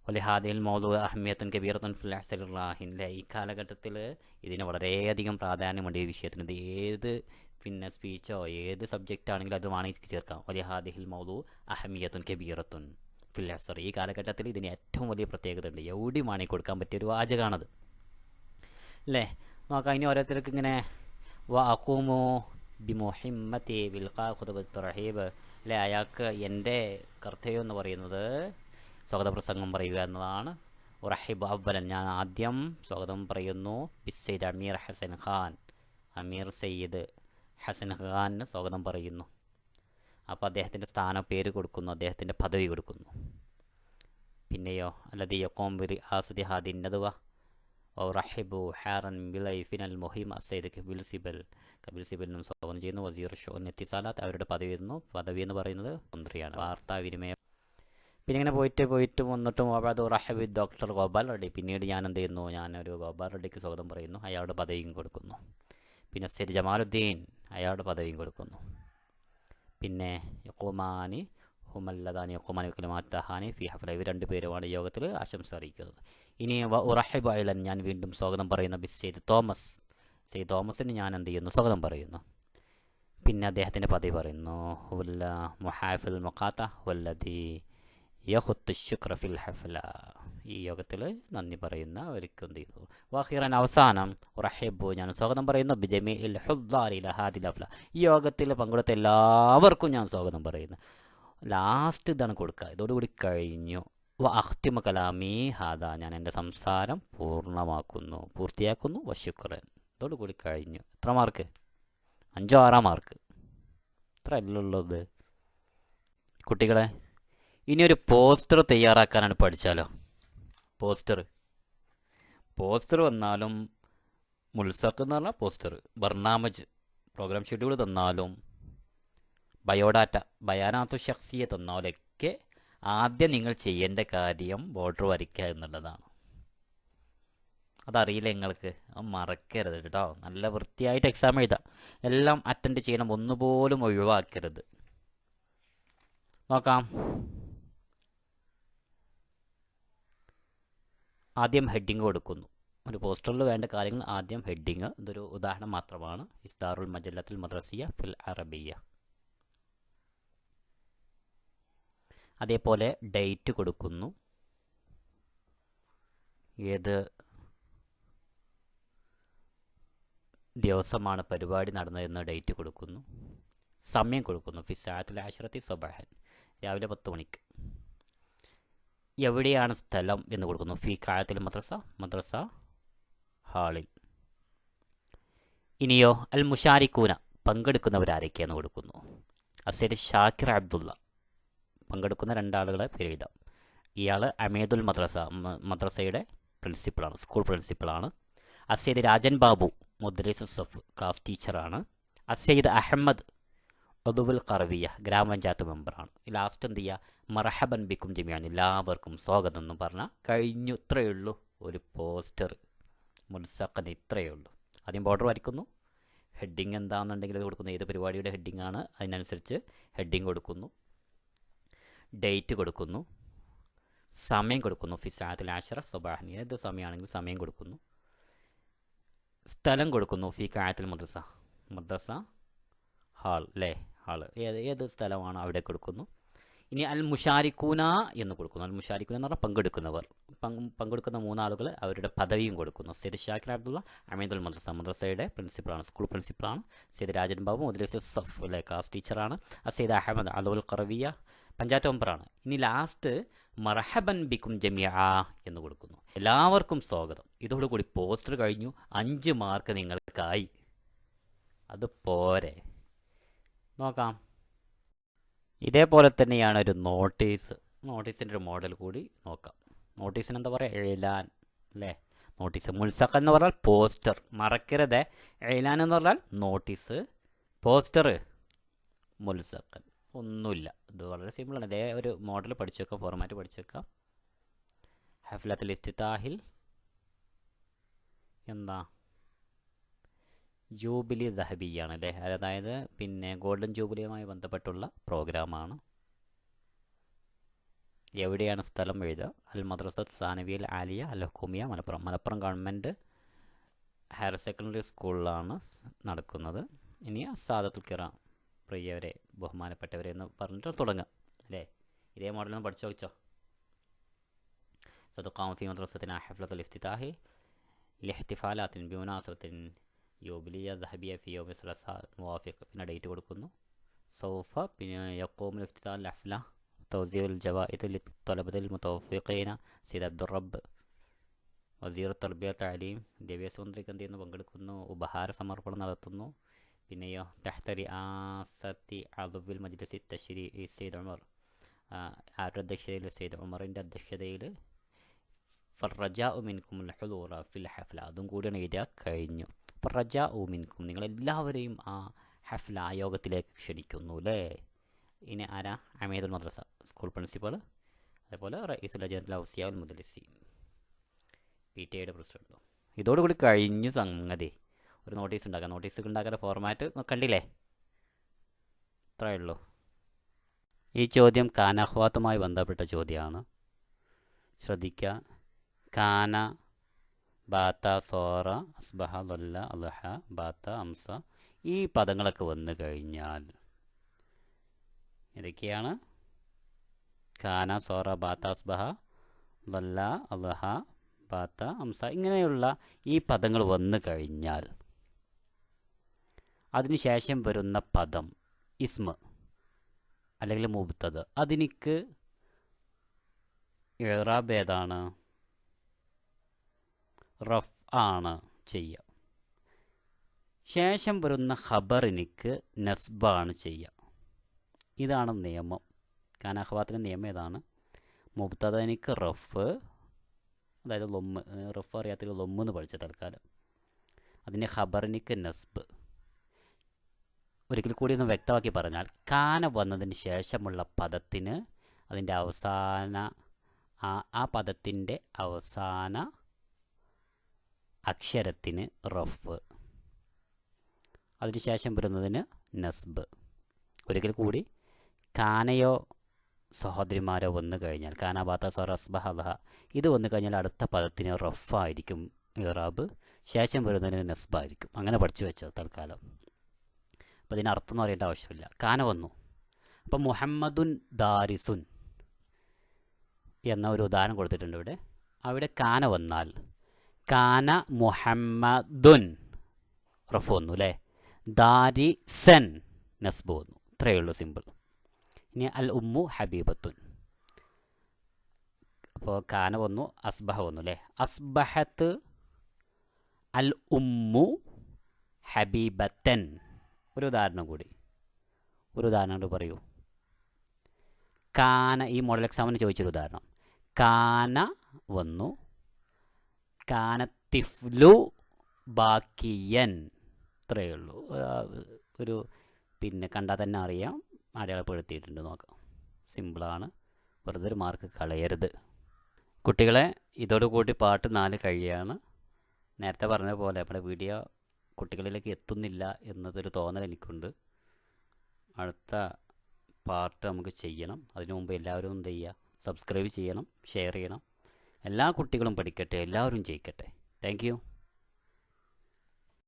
ഒലിഹാദിൽ മൗലു അഹ്മിയത്തുൻ കബീറത്തുൻ ഫിൽ അസ്റിർ അല്ലേ, ഈ കാലഘട്ടത്തിൽ ഇതിന് വളരെയധികം പ്രാധാന്യമുണ്ട്. ഈ വിഷയത്തിന് ഇത് ഏത് സ്പീച്ചോ ഏത് സബ്ജക്റ്റ് ആണെങ്കിലും അത് വേണമെങ്കിൽ ചേർക്കാം. ഒലിഹാദിൽ മൗലു അഹ്മിയത്തുൻ കബീറത്തുൻ ഫിൽ അസ്ർ, ഈ കാലഘട്ടത്തിൽ ഇതിന് ഏറ്റവും വലിയ പ്രത്യേകത ഉണ്ട്. എവിടെ വേണമെങ്കിൽ കൊടുക്കാൻ പറ്റിയൊരു വാചകമാണത് അല്ലേ. നോക്കാം ഇനി ഓരോരുത്തർക്ക് ഇങ്ങനെ വഅഖൂമു ബിമുഹിമ്മത്തി വിൽഖാ ഖുതുബത്തുർ റഹീബ് അല്ലേ. അയാൾക്ക് എൻ്റെ കർത്തവ്യം എന്ന് പറയുന്നത് സ്വാഗത പ്രസംഗം പറയുക എന്നതാണ്. ഉറഹിബ് അവലൻ, ഞാൻ ആദ്യം സ്വാഗതം പറയുന്നു, ബിസ്സയ്യിദ് അമീർ ഹസൻ ഖാൻ, അമീർ സയ്യിദ് ഹസൻ ഖാനിന് സ്വാഗതം പറയുന്നു. അപ്പോൾ അദ്ദേഹത്തിൻ്റെ പേര് കൊടുക്കുന്നു, അദ്ദേഹത്തിൻ്റെ പദവി കൊടുക്കുന്നു. പിന്നെയോ അല്ലദീ യഖൂം ബിറിആസതി ഹാദിൻ നദ്വ വറഹിബു ഹാറൻ ബിലൈഫിനൽ മുഹിം അസയ്യിദ് കബിൽ സിബലിനും സ്വാഗതം ചെയ്യുന്നു. വസീർ ഷുഊൻ ഇത്തിസാലാത്ത്, അവരുടെ പദവി എന്ന് പറയുന്നത് മന്ത്രിയാണ്, വാർത്താവിനിമയം. പിന്നെ ഇങ്ങനെ പോയിട്ട് വന്നിട്ടും അബാദ് റഹബി ഡോക്ടർ ഗോപാൽ റെഡ്ഡി, പിന്നീട് ഞാൻ എന്ത് ചെയ്യുന്നു, ഞാനൊരു ഗോപാൽ റെഡ്ഡിക്ക് സ്വാഗതം പറയുന്നു, അയാളുടെ പദവിയും കൊടുക്കുന്നു. പിന്നെ സയ്യിദ് ജമാലുദ്ദീൻ, അയാളുടെ പദവിയും കൊടുക്കുന്നു. പിന്നെ യഖൂമാനി ഹുമല്ലദാനി യഖൂമാനി കലിമാത്തഹാനി ഫി ഹഫല, ഇവർ രണ്ടുപേരുമാണ് യോഗത്തിൽ ആശംസ അറിയിക്കുന്നത്. ഇനി ഉറഹിബ് അയലൻ, ഞാൻ വീണ്ടും സ്വാഗതം പറയുന്ന സയ്യിദ് തോമസിന് ഞാൻ എന്ത് ചെയ്യുന്നു, സ്വാഗതം പറയുന്നു. പിന്നെ അദ്ദേഹത്തിൻ്റെ പദവി പറയുന്നു, ഹുല്ല മുഹാഫിൽ മുഖാത്ത വല്ലദി യഖുത്തു ശുക്ര ഫിൽ ഹഫല, ഈ യോഗത്തിൽ നന്ദി പറയുന്ന അവർക്ക് എന്ത് ചെയ്യുന്നു. വാഖിറൻ, അവസാനം ഉറഹിബു, ഞാൻ സ്വാഗതം പറയുന്നു, ബിജമീഇൽ ഹുദ്ദാരി ലഹാദിൽ ഹഫല, ഈ യോഗത്തിൽ പങ്കെടുത്ത എല്ലാവർക്കും ഞാൻ സ്വാഗതം പറയുന്നു. ലാസ്റ്റ് ഇതാണ് കൊടുക്കുക. ഇതോടുകൂടി കഴിഞ്ഞു. അഖ്തിമു കലാമി ഹാദ, ഞാൻ എൻ്റെ സംസാരം പൂർത്തിയാക്കുന്നു. വശുക്രൻ, ഇതോടുകൂടി കഴിഞ്ഞു. എത്ര മാർക്ക്? 5-6 മാർക്ക്. ഇത്ര അല്ലുള്ളത് കുട്ടികളെ. ഇനിയൊരു പോസ്റ്റർ തയ്യാറാക്കാനാണ് പഠിച്ചാലോ. പോസ്റ്റർ വന്നാലും, മുൽസഖ് എന്ന് പറഞ്ഞാൽ പോസ്റ്റർ, ബർനാമജ് പ്രോഗ്രാം ഷെഡ്യൂൾ തന്നാലും, ബയോഡാറ്റ ബയാനാത്തു ഷഖ്സിയ തന്നാലൊക്കെ ആദ്യം നിങ്ങൾ ചെയ്യേണ്ട കാര്യം ബോർഡർ വരയ്ക്കുക എന്നുള്ളതാണ്. അതറിയില്ല നിങ്ങൾക്ക്, അത് മറക്കരുത് കേട്ടോ. നല്ല വൃത്തിയായിട്ട് എക്സാം എഴുതാം, എല്ലാം അറ്റൻഡ് ചെയ്യണം, ഒന്നുപോലും ഒഴിവാക്കരുത്. നോക്കാം. ആദ്യം ഹെഡിങ് കൊടുക്കുന്നു. ഒരു പോസ്റ്ററിൽ വേണ്ട കാര്യങ്ങൾ ആദ്യം ഹെഡിങ്, ഇതൊരു ഉദാഹരണം മാത്രമാണ്. ഇസ്ദാറുൽ മജല്ലത്തുൽ മദ്രസിയ ഫിൽ അറബിയ. അതേപോലെ ഡേറ്റ് കൊടുക്കുന്നു, ഏത് ദിവസമാണ് പരിപാടി നടന്നതെന്ന് ഡേറ്റ് കൊടുക്കുന്നു. സമയം കൊടുക്കുന്നു. ഫി സഅത്തിൽ അശ്റത്തി സബഹൻ, രാവിലെ 10 മണിക്ക്. എവിടെയാണ് സ്ഥലം എന്ന് കൊടുക്കുന്നു. ഫി ഖായത്തിൽ മദ്രസ, മദ്രസ ഹാളിൽ. ഇനിയോ അൽ മുഷാരിക്കൂന, പങ്കെടുക്കുന്നവരാരൊക്കെയെന്ന് കൊടുക്കുന്നു. അസൈദ് ഷാക്കിർ അബ്ദുള്ള, പങ്കെടുക്കുന്ന 2 ആളുകളെ പേര് എഴുതാം. ഇയാൾ അമീദുൽ മദ്രസ, മദ്രസയുടെ പ്രിൻസിപ്പളാണ്, സ്കൂൾ പ്രിൻസിപ്പളാണ്. അസൈദ് രാജൻ ബാബു, മുദ്രിസ് സഫ്, ക്ലാസ് ടീച്ചറാണ്. അസൈദ് അഹമ്മദ് ഉദുവുൽ ഖറവിയ, ഗ്രാമപഞ്ചായത്ത് മെമ്പറാണ്. ലാസ്റ്റ് എന്ത് ചെയ്യുക, മർഹബൻ ബിക്കും ജമിയാൻ, എല്ലാവർക്കും സ്വാഗതം എന്ന് പറഞ്ഞാൽ കഴിഞ്ഞു. ഇത്രയേ ഉള്ളൂ ഒരു പോസ്റ്റർ മുൽസഖൻ, ഇത്രയേ ഉള്ളൂ. ആദ്യം ബോർഡർ വരയ്ക്കുന്നു, ഹെഡിങ് എന്താണെന്നുണ്ടെങ്കിൽ അത് കൊടുക്കുന്നു. ഏത് പരിപാടിയുടെ ഹെഡിങ് ആണ് അതിനനുസരിച്ച് ഹെഡിങ് കൊടുക്കുന്നു, ഡേറ്റ് കൊടുക്കുന്നു, സമയം കൊടുക്കുന്നു. ഫി സഅത്തിൽ അശ്റ സബഹൻ, ഏത് സമയമാണെങ്കിലും സമയം കൊടുക്കുന്നു. സ്ഥലം കൊടുക്കുന്നു. ഫി ഖായത്തിൽ മദ്രസ, മദ്രസ ഹാൾ, അല്ലേ, ഹാള് ഏത് സ്ഥലമാണ് അവിടെ കൊടുക്കുന്നു. ഇനി അൽ മുഷാരിക്കൂന എന്ന് കൊടുക്കുന്നു. അൽ മുഷാരിക്കൂന എന്ന് പറഞ്ഞാൽ പങ്കെടുക്കുന്നവർ. പങ്കെടുക്കുന്ന 3 ആളുകൾ അവരുടെ പദവിയും കൊടുക്കുന്നു. സയ്യിദ് ഷാക്കിർ അബ്ദുള്ള അമീദുൽ മദ്രസ, മദ്രസയുടെ പ്രിൻസിപ്പളാണ്, സ്കൂൾ പ്രിൻസിപ്പളാണ്. സയ്യിദ് രാജൻ ബാബു മുദ്രിസ് സഫ്, അല്ലെ, ക്ലാസ് ടീച്ചറാണ്. സയ്യിദ് അഹമ്മദ് ഉദുവുൽ ഖറവിയ, പഞ്ചായത്ത് മെമ്പറാണ്. ഇനി ലാസ്റ്റ് മർഹബൻ ബിക്കും ജമിയ എന്ന് കൊടുക്കുന്നു. എല്ലാവർക്കും സ്വാഗതം. ഇതോടുകൂടി പോസ്റ്റർ കഴിഞ്ഞു. 5 മാർക്ക് നിങ്ങൾക്കായി. അത് പോരെ, നോക്കാം. ഇതേപോലെ തന്നെയാണ് ഒരു നോട്ടീസ്. നോട്ടീസിൻ്റെ ഒരു മോഡൽ കൂടി നോക്കാം. നോട്ടീസിന് എന്താ പറയുക, എഴുലാൻ, അല്ലേ, നോട്ടീസ്. മുൽസഖൻ എന്ന് പറഞ്ഞാൽ പോസ്റ്റർ, മറക്കരുത്. എഴുലാൻ എന്ന് പറഞ്ഞാൽ നോട്ടീസ്, പോസ്റ്റർ മുൽസഖൻ, ഒന്നുമില്ല. ഇത് വളരെ സിമ്പിളാണ്. ഇതേ ഒരു മോഡൽ പഠിച്ചു വെക്കാം, ഫോർമാറ്റ് പഠിച്ചു വെക്കാം. ഹഫ്ലത്തുൽ ഇഫ്തിതാഹിൽ എന്താ, ജൂബിലി ദഹബിയാണ്, അല്ലേ, അതായത് പിന്നെ ഗോൾഡൻ ജൂബിലിയുമായി ബന്ധപ്പെട്ടുള്ള പ്രോഗ്രാമാണ്. എവിടെയാണ് സ്ഥലം എഴുതുക. അൽ മദ്രസത്ത് സാനവിയൽ ആലിയ അൽ ഹുക്കുമിയ, Malappuram. Malappuram government higher secondary സ്കൂളിലാണ് നടക്കുന്നത്. ഇനി സാദത്തുൽ കിറാം, പ്രിയവരെ, ബഹുമാനപ്പെട്ടവരെ എന്ന് പറഞ്ഞിട്ട് തുടങ്ങുക, അല്ലേ. ഇതേ മോഡലൊന്ന് പഠിച്ചു വെച്ചോ. സദഖാം ഫി മദ്രസത്തിന ഹഫ്ലത്തുൽ ഇഫ്തിതാഹി ലിഹ്തിഫാലാത്തിൻ ബിമുനാസബത്തിൻ യൂബിലിയ ദഹബിയ ഫി യൗമി സലസ മുവാഫിഖ്, പിന്നെ ഡേറ്റ് കൊടുക്കുന്നു. സൗഫ, പിന്നെ യഖൂമുൽ ഇഫ്തിതാൽ ഹഫ്ല തൗസിഉൽ ജവാഇദ് ലിത്തലബത്തിൽ മുതവഫിഖീന സയ്യിദ് അബ്ദുർ റബ്ബ്, വസീർ തർബിയ തഅലീം, വിദ്യാഭ്യാസ മന്ത്രിക്ക് എന്ത് ചെയ്യുന്നു, പങ്കെടുക്കുന്നു. ഉപഹാര സമർപ്പണം നടത്തുന്നു. പിന്നെയോ തഹ്ത റിആസത്തി അദുൽ മജ്ലിസി തശ്രീഇ സയ്യിദ് ഉമർ, ആരുടെ അധ്യക്ഷതയിൽ, സയ്യിദ് ഉമറിൻ്റെ അധ്യക്ഷതയിൽ. ഫർറജാഉ മിൻകുമുൽ ഹുദൂറ ഫിൽ ഹഫ്ല, അതും കൂടിയാണ് എഴുതിയ കഴിഞ്ഞു. ഫർറജാഉ മിൻകും, നിങ്ങളെല്ലാവരെയും ആ ഹഫ്ല, ആ യോഗത്തിലേക്ക് ക്ഷണിക്കുന്നു, അല്ലേ. ഇനി ആരാ, അമീദുൽ മദ്രസ, സ്കൂൾ പ്രിൻസിപ്പൾ. അതേപോലെ റഈസുൽ ലജ്നത്തുൽ ഔസിയ ഉൽ മുദരിസി, PTA പ്രസിഡന്റ്. ഇതോടുകൂടി കഴിഞ്ഞു സംഗതി. ഒരു നോട്ടീസ് ഉണ്ടാക്കാം. നോട്ടീസ് ഉണ്ടാക്കുന്ന ഫോർമാറ്റ് കണ്ടില്ലേ, ഇത്രയേ ഉള്ളൂ. ഈ ചോദ്യം കാനഹ്വാത്തുമായി ബന്ധപ്പെട്ട ചോദ്യമാണ്, ശ്രദ്ധിക്കുക. കാന, ബാത്ത, സോറ, അസ്ബഹ, ലല്ല, അൽഹ, ബാത്ത, അംസ, ഈ പദങ്ങളൊക്കെ വന്നു കഴിഞ്ഞാൽ ഇതൊക്കെയാണ്. കാന, സോറ, ബാത്ത, അസ്ബഹ, ലല്ല, അൽഹ, ബാത്ത, അംസ, ഇങ്ങനെയുള്ള ഈ പദങ്ങൾ വന്നു കഴിഞ്ഞാൽ അതിനുശേഷം വരുന്ന പദം ഇസ്മ അല്ലെങ്കിൽ മുബ്തദ, അതിനിക്ക് ഇറാബ് ഏതാണ്, റഫ് ആണ് ചെയ്യുക. ശേഷം വരുന്ന ഖബറിനിക്ക് നസ്ബാണ് ചെയ്യുക. ഇതാണ് നിയമം. കാനഹ്വാത്തിൻ്റെ നിയമം ഏതാണ്, മുബ്തദനിക്ക് റഫ്, അതായത് ലൊമ്മ്, റഫ് അറിയാത്ത ലൊമ്മ് എന്ന് പഠിച്ച തൽക്കാലം. അതിന് ഖബറിനിക്ക് നസ്ബ്. ഒരിക്കൽ കൂടി ഒന്ന് വ്യക്തമാക്കി പറഞ്ഞാൽ, കാന വന്നതിന് ശേഷമുള്ള പദത്തിന് അതിൻ്റെ അവസാന ആ പദത്തിൻ്റെ അവസാന അക്ഷരത്തിന് റഫ്, അതിനുശേഷം വരുന്നതിന് നസ്ബ്. ഒരിക്കൽ കൂടി, കാനയോ സഹോദരിമാരോ വന്നു കഴിഞ്ഞാൽ, കാന, ബാത്ത, സോറ, അസ്ബഹ, അൽഹ, ഇത് വന്നു കഴിഞ്ഞാൽ അടുത്ത പദത്തിന് റഫായിരിക്കും ഇറാബ്, ശേഷം വരുന്നതിന് നസ്ബായിരിക്കും. അങ്ങനെ പഠിച്ചു വെച്ചോ തൽക്കാലം. അപ്പോൾ ഇതിനർത്ഥം എന്ന് പറയേണ്ട ആവശ്യമില്ല. കാന വന്നു, അപ്പം മുഹമ്മദുൻ ദാരിസുൻ എന്ന ഒരു ഉദാഹരണം കൊടുത്തിട്ടുണ്ട് ഇവിടെ. അവിടെ കാന വന്നാൽ കാന മുഹമ്മദുൻ റഫ് വന്നു, അല്ലേ. ദാരിസൻ നസ്ബ് വന്നു. ഇത്രയേ ഉള്ളൂ, സിമ്പിൾ. ഇനി അൽ ഉമ്മു ഹബീബത്തുൻ. അപ്പോൾ കാന വന്നു, അസ്ബഹ വന്നു അല്ലേ. അസ്ബഹത്ത് അൽ ഉമ്മു ഹബീബത്തൻ. ഒരു ഉദാഹരണം കൂടി പറയൂ. കാന, ഈ മോഡൽ എക്സാമിന് ചോദിച്ചൊരു ഉദാഹരണം. കാന വന്നു, കാന തിഫ്ലു ബാക്കിയൻ. ഇത്രയേ ഉള്ളൂ. ഒരു പിന്നെ കണ്ടാൽ തന്നെ അറിയാം, അടയാളപ്പെടുത്തിയിട്ടുണ്ട്, നോക്കാം. സിമ്പിളാണ്, വെറുതെ ഒരു മാർക്ക് കളയരുത്. കുട്ടികളെ, ഇതോടുകൂടി പാർട്ട് 4 കഴിയുകയാണ്. നേരത്തെ പറഞ്ഞ പോലെ നമ്മുടെ വീഡിയോ കുട്ടികളിലേക്ക് എത്തുന്നില്ല എന്നതൊരു തോന്നൽ എനിക്കുണ്ട്. അടുത്ത പാർട്ട് നമുക്ക് ചെയ്യണം. അതിനു മുമ്പ് എല്ലാവരും എന്ത് ചെയ്യുക, സബ്സ്ക്രൈബ് ചെയ്യണം, ഷെയർ ചെയ്യണം. എല്ലാ കുട്ടികളും പഠിക്കട്ടെ, എല്ലാവരും ജയിക്കട്ടെ. Thank U.